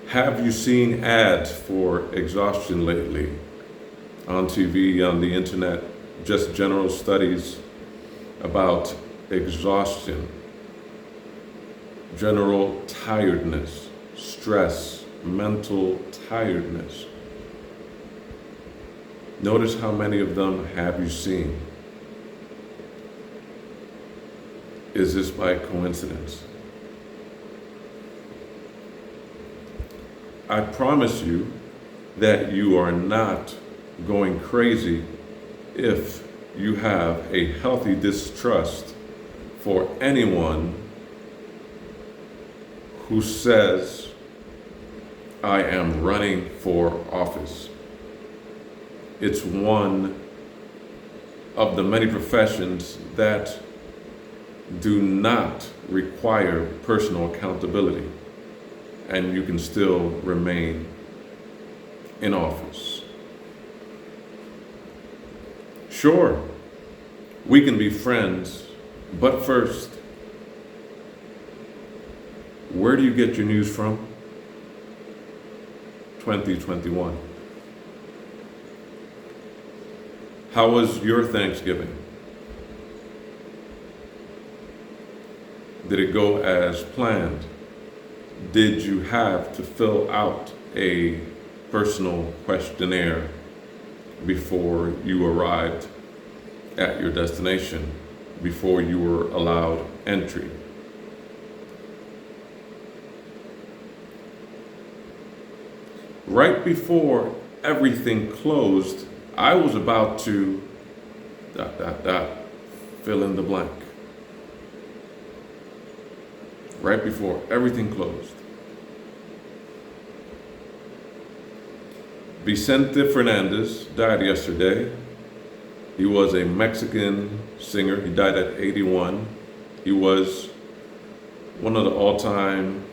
Have you seen ads for exhaustion lately on TV, on the internet? Just general studies about exhaustion, general tiredness, stress, mental tiredness. Notice how many of them have you seen? Is this by coincidence? I promise you that you are not going crazy if you have a healthy distrust for anyone who says, I am running for office. It's one of the many professions that do not require personal accountability, and you can still remain in office. Sure, we can be friends, but first, where do you get your news from? 2021. How was your Thanksgiving? Did it go as planned? Did you have to fill out a personal questionnaire before you arrived at your destination, before you were allowed entry? Right before everything closed, I was about to ... fill in the blank. Right before everything closed. Vicente Fernandez died yesterday. He was a Mexican singer. He died at 81. He was one of the all-time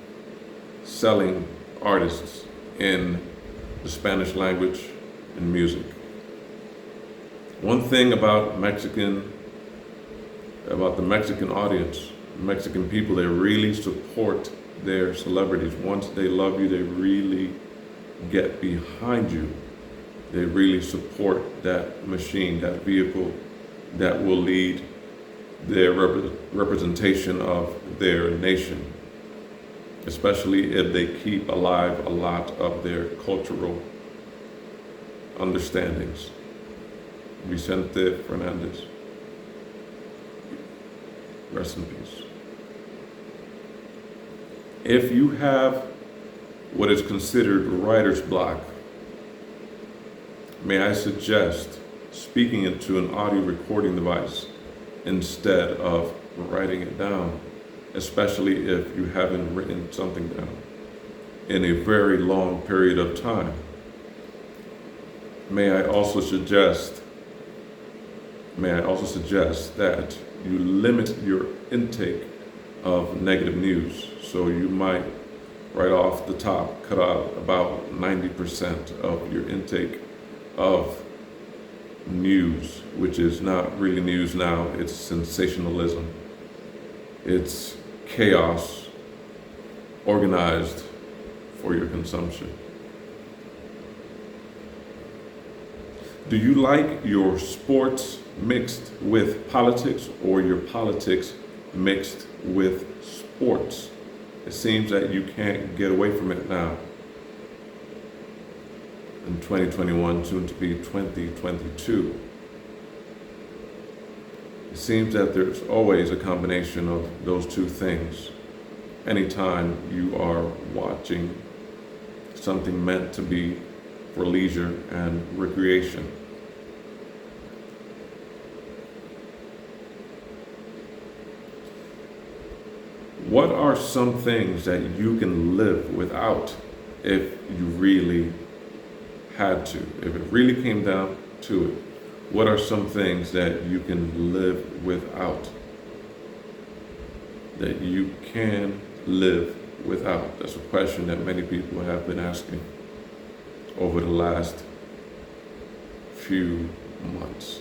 selling artists in the Spanish language and music. One thing about the Mexican audience, Mexican people, they really support their celebrities. Once they love you, they really get behind you. They really support that machine, that vehicle that will lead their representation of their nation, especially if they keep alive a lot of their cultural understandings. Vicente Fernandez, rest in peace. If you have what is considered writer's block, may I suggest speaking into an audio recording device instead of writing it down, especially if you haven't written something down in a very long period of time. May I also suggest that you limit your intake of negative news. So you might, right off the top, cut out about 90% of your intake of news, which is not really news now. It's sensationalism. It's chaos organized for your consumption. Do you like your sports mixed with politics or your politics mixed with sports? It seems that you can't get away from it now. In 2021, soon to be 2022. It seems that there's always a combination of those two things. Anytime you are watching something meant to be for leisure and recreation. What are some things that you can live without if you really had to? If it really came down to it, what are some things that you can live without? That you can live without? That's a question that many people have been asking over the last few months.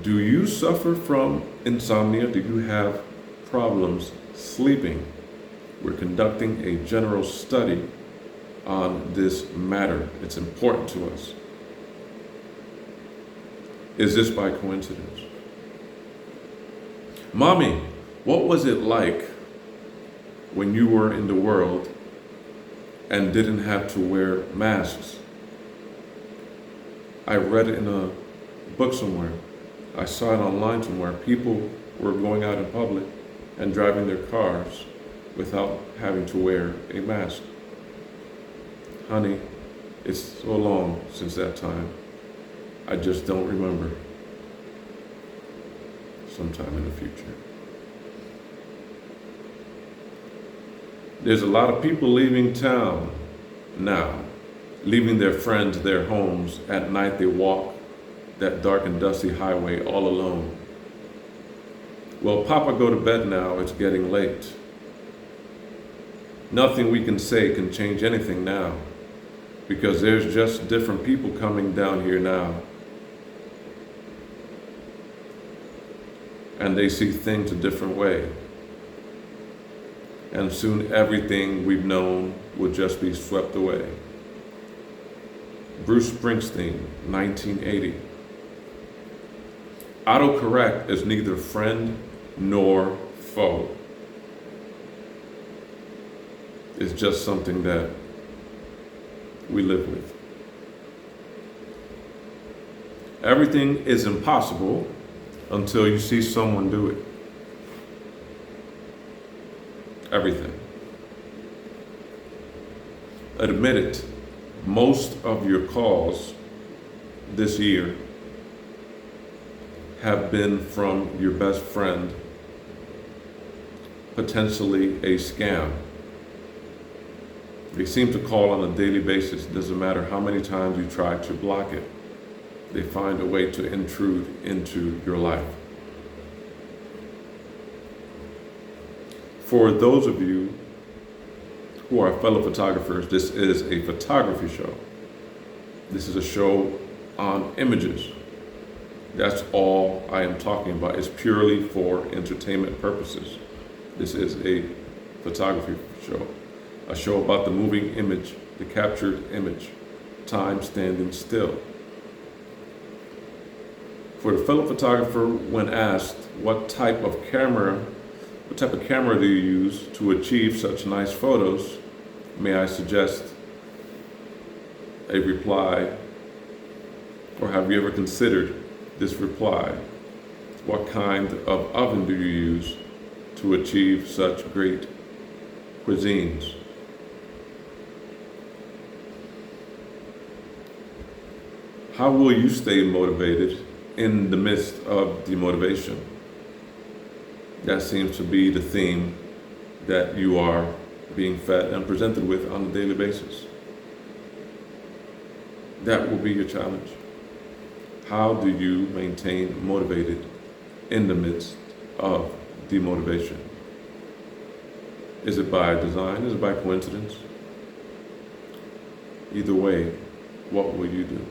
Do you suffer from insomnia? Do you have problems sleeping? We're conducting a general study on this matter. It's important to us. Is this by coincidence? Mommy, what was it like when you were in the world and didn't have to wear masks? I read it in a book somewhere. I saw it online somewhere. People were going out in public and driving their cars without having to wear a mask. Honey, it's so long since that time. I just don't remember. Sometime in the future. There's a lot of people leaving town now, leaving their friends, their homes. At night they walk that dark and dusty highway all alone. Well, Papa, go to bed now, it's getting late. Nothing we can say can change anything now, because there's just different people coming down here now. And they see things a different way. And soon everything we've known will just be swept away. Bruce Springsteen, 1980. Autocorrect is neither friend nor foe. It's just something that we live with. Everything is impossible until you see someone do it. Everything. Admit it, most of your calls this year have been from your best friend, potentially a scam. They seem to call on a daily basis. It doesn't matter how many times you try to block it. They find a way to intrude into your life. For those of you who are fellow photographers, this is a photography show. This is a show on images. That's all I am talking about. It's purely for entertainment purposes. This is a photography show. A show about the moving image, the captured image, time standing still. For the fellow photographer, when asked what type of camera do you use to achieve such nice photos, may I suggest a reply, or have you ever considered this reply? What kind of oven do you use to achieve such great cuisines? How will you stay motivated in the midst of demotivation? That seems to be the theme that you are being fed and presented with on a daily basis. That will be your challenge. How do you maintain motivated in the midst of demotivation? Is it by design? Is it by coincidence? Either way, what will you do?